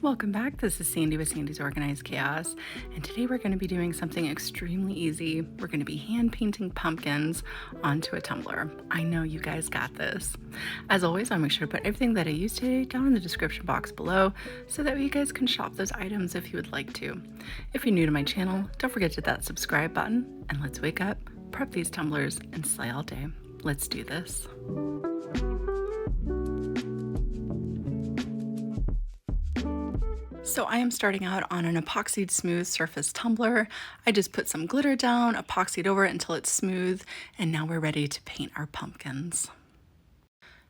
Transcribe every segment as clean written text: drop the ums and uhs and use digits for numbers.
Welcome back. This is Sandy with Sandy's Organized Chaos, and today we're going to be doing something extremely easy. We're going to be hand painting pumpkins onto a tumbler. I know you guys got this. As always, I'll make sure to put everything that I used today down in the description box below so that you guys can shop those items if you would like to. If you're new to my channel, don't forget to hit that subscribe button, and let's wake up, prep these tumblers, and slay all day. Let's do this. So I am starting out on an epoxied smooth surface tumbler. I just put some glitter down, epoxied over it until it's smooth, and now we're ready to paint our pumpkins.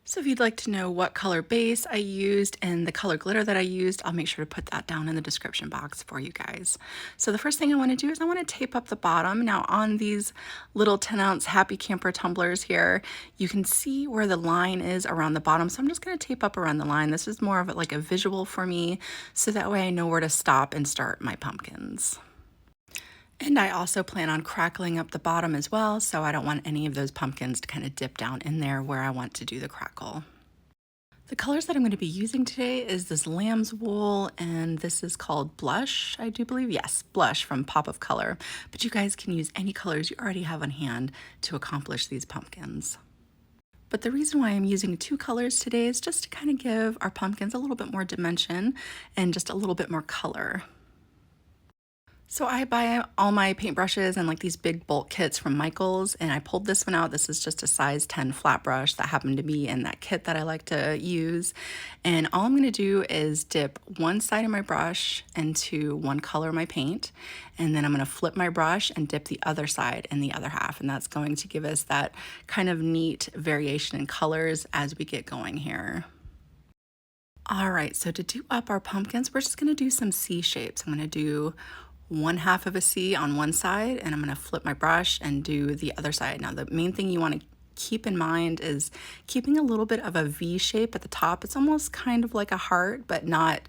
So if you'd like to know what color base I used and the color glitter that I used, I'll make sure to put that down in the description box for you guys. So the first thing I want to do is I want to tape up the bottom. Now on these little 10-ounce Happy Camper tumblers here, you can see where the line is around the bottom. So I'm just going to tape up around the line. This is more of like a visual for me, so that way I know where to stop and start my pumpkins. And I also plan on crackling up the bottom as well, so I don't want any of those pumpkins to kind of dip down in there where I want to do the crackle. The colors that I'm going to be using today is this lamb's wool, and this is called Blush, I do believe. Yes, Blush from Pop of Color. But you guys can use any colors you already have on hand to accomplish these pumpkins. But the reason why I'm using two colors today is just to kind of give our pumpkins a little bit more dimension and just a little bit more color. So I buy all my paintbrushes and like these big bulk kits from Michaels, and I pulled this one out. This is just a size 10 flat brush that happened to be in that kit that I like to use. And all I'm going to do is dip one side of my brush into one color of my paint, and then I'm going to flip my brush and dip the other side in the other half, and that's going to give us that kind of neat variation in colors as we get going here. All right, so to do up our pumpkins, we're just going to do some C shapes. I'm going to do one half of a C on one side, and I'm going to flip my brush and do the other side. Now the main thing you want to keep in mind is keeping a little bit of a V shape at the top. It's almost kind of like a heart, but not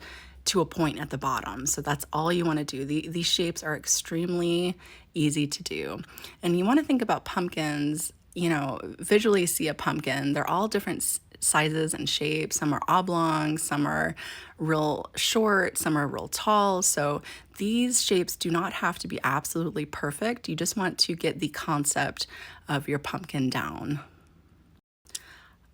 to a point at the bottom. So that's all you want to do. These shapes are extremely easy to do. And you want to think about pumpkins, you know, visually see a pumpkin. They're all different sizes and shapes. Some are oblong, some are real short, some are real tall. So these shapes do not have to be absolutely perfect. You just want to get the concept of your pumpkin down.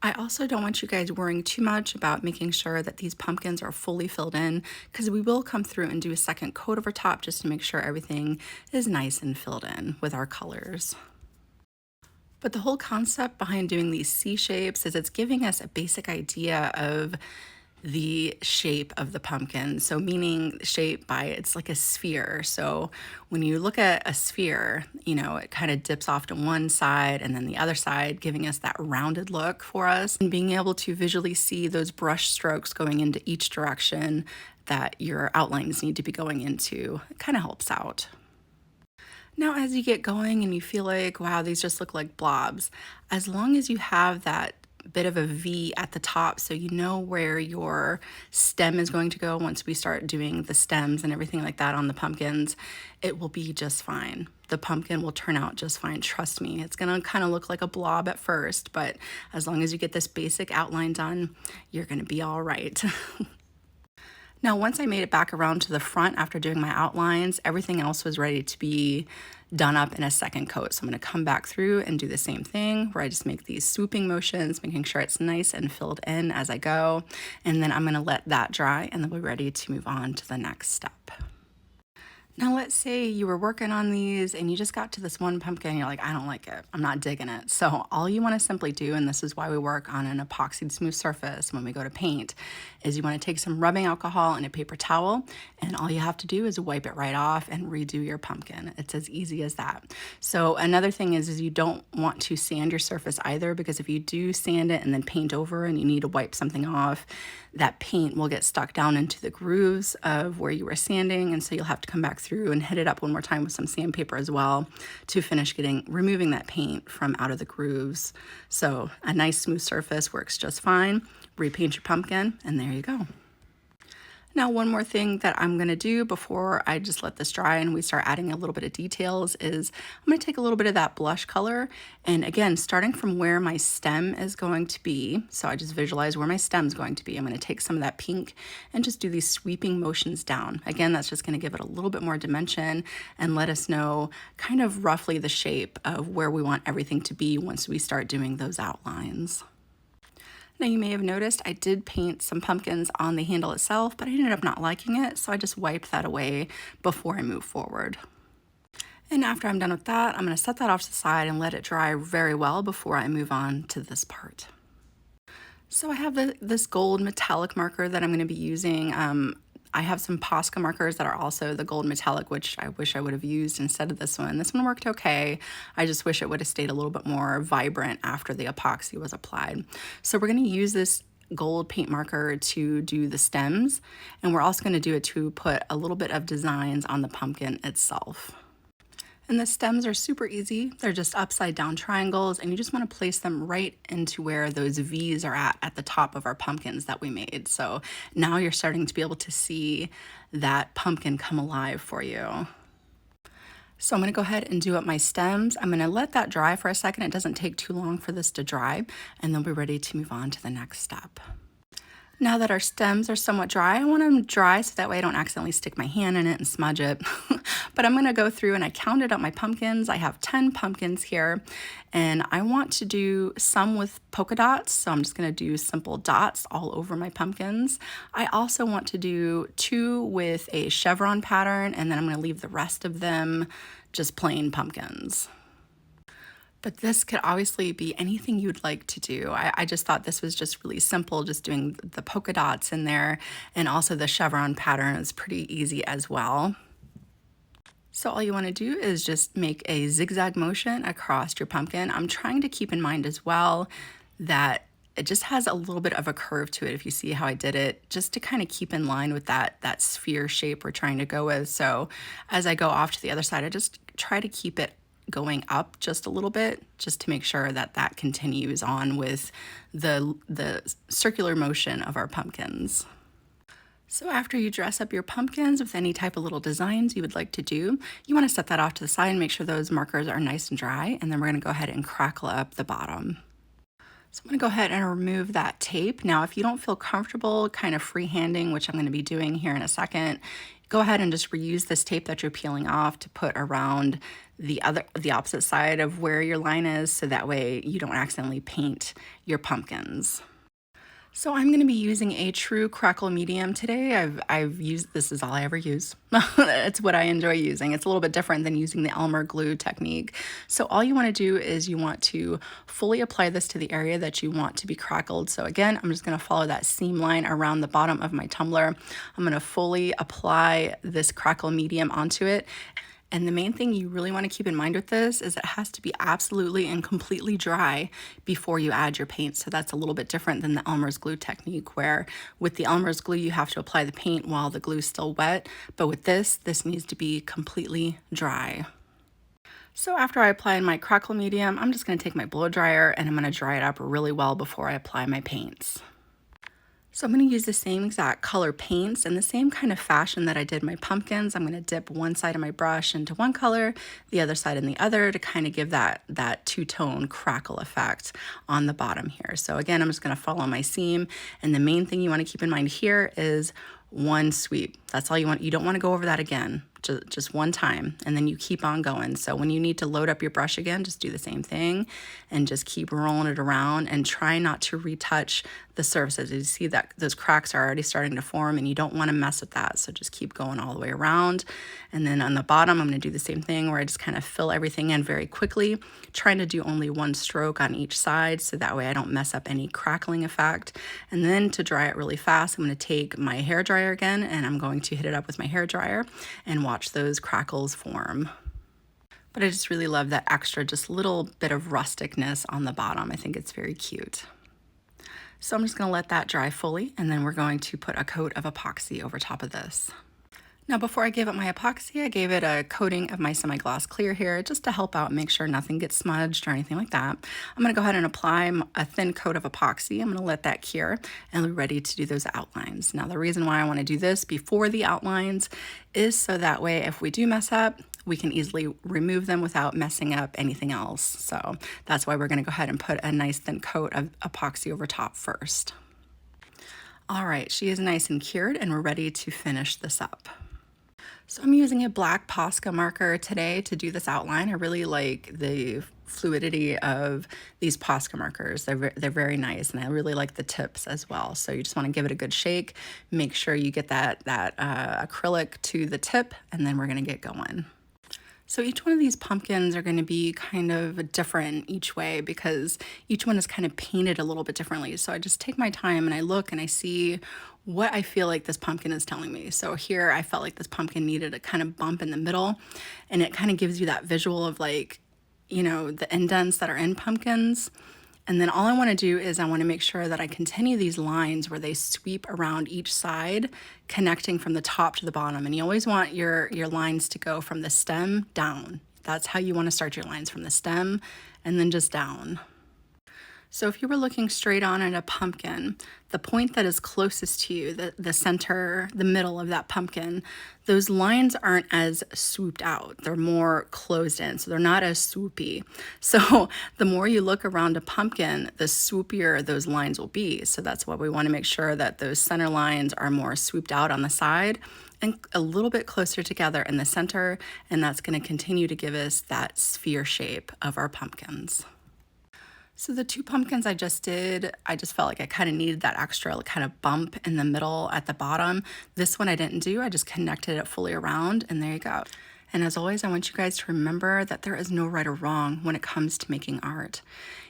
I also don't want you guys worrying too much about making sure that these pumpkins are fully filled in, because we will come through and do a second coat over top just to make sure everything is nice and filled in with our colors. But the whole concept behind doing these C shapes is it's giving us a basic idea of the shape of the pumpkin. So meaning shape by, it's like a sphere. So when you look at a sphere, you know, it kind of dips off to one side and then the other side, giving us that rounded look for us. And being able to visually see those brush strokes going into each direction that your outlines need to be going into, it kind of helps out. Now, as you get going and you feel like, wow, these just look like blobs, as long as you have that bit of a V at the top so you know where your stem is going to go once we start doing the stems and everything like that on the pumpkins, it will be just fine. The pumpkin will turn out just fine, trust me. It's gonna kind of look like a blob at first, but as long as you get this basic outline done, you're gonna be all right. Now, once I made it back around to the front after doing my outlines, everything else was ready to be done up in a second coat. So I'm going to come back through and do the same thing where I just make these swooping motions, making sure it's nice and filled in as I go. And then I'm going to let that dry, and then we're ready to move on to the next step. Now, let's say you were working on these and you just got to this one pumpkin and you're like, I don't like it. I'm not digging it. So all you want to simply do, and this is why we work on an epoxied smooth surface when we go to paint, is you want to take some rubbing alcohol and a paper towel, and all you have to do is wipe it right off and redo your pumpkin. It's as easy as that. So another thing is you don't want to sand your surface either, because if you do sand it and then paint over and you need to wipe something off, that paint will get stuck down into the grooves of where you were sanding, and so you'll have to come back through and hit it up one more time with some sandpaper as well to finish removing that paint from out of the grooves. So a nice smooth surface works just fine. Repaint your pumpkin, and there you go. Now, one more thing that I'm gonna do before I just let this dry and we start adding a little bit of details is I'm gonna take a little bit of that blush color, and again, starting from where my stem is going to be, so I just visualize where my stem's going to be, I'm gonna take some of that pink and just do these sweeping motions down. Again, that's just gonna give it a little bit more dimension and let us know kind of roughly the shape of where we want everything to be once we start doing those outlines. Now you may have noticed I did paint some pumpkins on the handle itself, but I ended up not liking it, so I just wiped that away before I move forward. And after I'm done with that, I'm going to set that off to the side and let it dry very well before I move on to this part. So I have this gold metallic marker that I'm going to be using. I have some Posca markers that are also the gold metallic, which I wish I would have used instead of this one. This one worked okay. I just wish it would have stayed a little bit more vibrant after the epoxy was applied. So we're going to use this gold paint marker to do the stems, and we're also going to do it to put a little bit of designs on the pumpkin itself. And the stems are super easy. They're just upside down triangles, and you just want to place them right into where those V's are at the top of our pumpkins that we made. So now you're starting to be able to see that pumpkin come alive for you. So I'm going to go ahead and do up my stems. I'm going to let that dry for a second. It doesn't take too long for this to dry, and then we'll be ready to move on to the next step. Now that our stems are somewhat dry, I want them dry so that way I don't accidentally stick my hand in it and smudge it. But I'm gonna go through and I counted up my pumpkins. I have 10 pumpkins here, and I want to do some with polka dots. So I'm just gonna do simple dots all over my pumpkins. I also want to do 2 with a chevron pattern, and then I'm gonna leave the rest of them just plain pumpkins. But this could obviously be anything you'd like to do. I just thought this was just really simple, just doing the polka dots in there, and also the chevron pattern is pretty easy as well. So all you want to do is just make a zigzag motion across your pumpkin. I'm trying to keep in mind as well that it just has a little bit of a curve to it, if you see how I did it, just to kind of keep in line with that sphere shape we're trying to go with. So as I go off to the other side, I just try to keep it going up just a little bit, just to make sure that that continues on with the circular motion of our pumpkins. So after you dress up your pumpkins with any type of little designs you would like to do, you want to set that off to the side and make sure those markers are nice and dry, and then we're going to go ahead and crackle up the bottom. So I'm going to go ahead and remove that tape. Now, if you don't feel comfortable kind of freehanding, which I'm going to be doing here in a second, go ahead and just reuse this tape that you're peeling off to put around the opposite side of where your line is, so that way you don't accidentally paint your pumpkins. So I'm going to be using a true crackle medium today. I've used, this is all I ever use. It's what I enjoy using. It's a little bit different than using the Elmer glue technique. So all you want to do is you want to fully apply this to the area that you want to be crackled. So again, I'm just going to follow that seam line around the bottom of my tumbler. I'm going to fully apply this crackle medium onto it. And the main thing you really want to keep in mind with this is it has to be absolutely and completely dry before you add your paint. So that's a little bit different than the Elmer's glue technique, where with the Elmer's glue you have to apply the paint while the glue is still wet. But with this needs to be completely dry. So after I apply my crackle medium, I'm just going to take my blow dryer and I'm going to dry it up really well before I apply my paints. So I'm going to use the same exact color paints in the same kind of fashion that I did my pumpkins. I'm going to dip one side of my brush into one color, the other side in the other, to kind of give that two-tone crackle effect on the bottom here. So again, I'm just going to follow my seam, and the main thing you want to keep in mind here is one sweep. That's all you want. You don't want to go over that again, just one time, and then you keep on going. So when you need to load up your brush again, just do the same thing and just keep rolling it around, and try not to retouch the surfaces. You see that those cracks are already starting to form, and you don't want to mess with that. So just keep going all the way around. And then on the bottom, I'm going to do the same thing where I just kind of fill everything in very quickly, trying to do only one stroke on each side, so that way I don't mess up any crackling effect. And then to dry it really fast, I'm going to take my hair dryer again, and I'm going to hit it up with my hair dryer and watch those crackles form. But I just really love that extra just little bit of rusticness on the bottom. I think it's very cute. So I'm just going to let that dry fully, and then we're going to put a coat of epoxy over top of this. Now, before I gave it my epoxy, I gave it a coating of my semi-gloss clear here just to help out and make sure nothing gets smudged or anything like that. I'm going to go ahead and apply a thin coat of epoxy. I'm going to let that cure and be ready to do those outlines. Now, the reason why I want to do this before the outlines is so that way if we do mess up, we can easily remove them without messing up anything else. So that's why we're going to go ahead and put a nice thin coat of epoxy over top first. All right, she is nice and cured and we're ready to finish this up. So I'm using a black Posca marker today to do this outline. I really like the fluidity of these Posca markers. They're very nice, and I really like the tips as well. So you just want to give it a good shake. Make sure you get that acrylic to the tip, and then we're going to get going. So each one of these pumpkins are going to be kind of different each way because each one is kind of painted a little bit differently. So I just take my time and I look and I see what I feel like this pumpkin is telling me. So here I felt like this pumpkin needed a kind of bump in the middle, and it kind of gives you that visual of like, you know, the indents that are in pumpkins. And then all I want to do is I want to make sure that I continue these lines where they sweep around each side, connecting from the top to the bottom. And you always want your lines to go from the stem down. That's how you want to start your lines, from the stem and then just down. So if you were looking straight on at a pumpkin, the point that is closest to you, the center, the middle of that pumpkin, those lines aren't as swooped out. They're more closed in, so they're not as swoopy. So the more you look around a pumpkin, the swoopier those lines will be. So that's why we want to make sure that those center lines are more swooped out on the side and a little bit closer together in the center, and that's going to continue to give us that sphere shape of our pumpkins. So the two pumpkins I just did, I just felt like I kind of needed that extra kind of bump in the middle at the bottom. This one I didn't do, I just connected it fully around, and there you go. And as always, I want you guys to remember that there is no right or wrong when it comes to making art.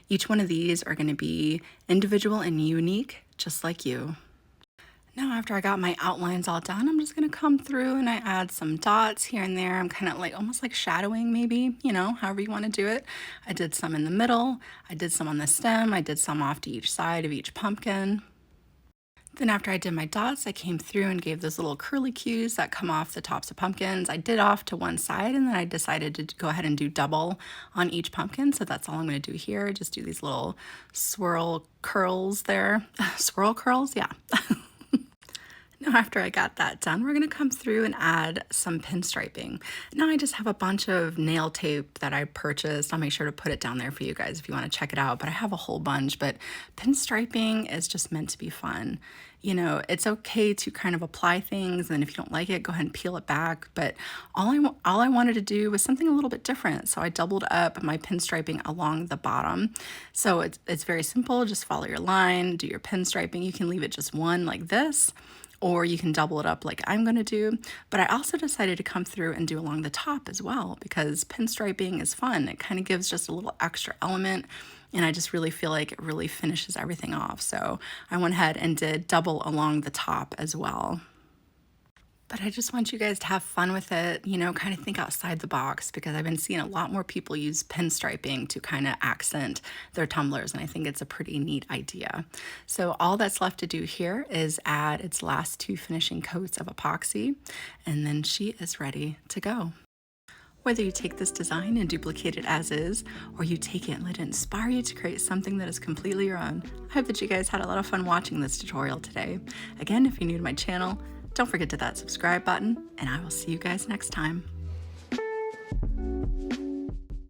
Each one of these are going to be individual and unique, just like you. Now, after I got my outlines all done, I'm just going to come through and I add some dots here and there. I'm kind of like almost like shadowing, maybe, you know, however you want to do it. I did some in the middle, I did some on the stem, I did some off to each side of each pumpkin. Then after I did my dots, I came through and gave those little curly cues that come off the tops of pumpkins. I did off to one side, and then I decided to go ahead and do double on each pumpkin. So that's all I'm going to do here. Just do these little swirl curls there. Swirl curls? Yeah. Now, after I got that done, we're going to come through and add some pinstriping. Now I just have a bunch of nail tape that I purchased. I'll make sure to put it down there for you guys if you want to check it out, but I have a whole bunch. But pinstriping is just meant to be fun. You know, it's okay to kind of apply things, and if you don't like it, go ahead and peel it back. But all I wanted to do was something a little bit different. So I doubled up my pinstriping along the bottom. So it's very simple. Just follow your line, do your pinstriping. You can leave it just one like this, or you can double it up like I'm going to do. But I also decided to come through and do along the top as well, because pinstriping is fun. It kind of gives just a little extra element, and I just really feel like it really finishes everything off. So I went ahead and did double along the top as well. But I just want you guys to have fun with it, you know, kind of think outside the box, because I've been seeing a lot more people use pinstriping to kind of accent their tumblers, and I think it's a pretty neat idea. So all that's left to do here is add its last two finishing coats of epoxy, and then she is ready to go. Whether you take this design and duplicate it as is, or you take it and let it inspire you to create something that is completely your own, I hope that you guys had a lot of fun watching this tutorial today. Again, if you're new to my channel, don't forget to hit that subscribe button, and I will see you guys next time.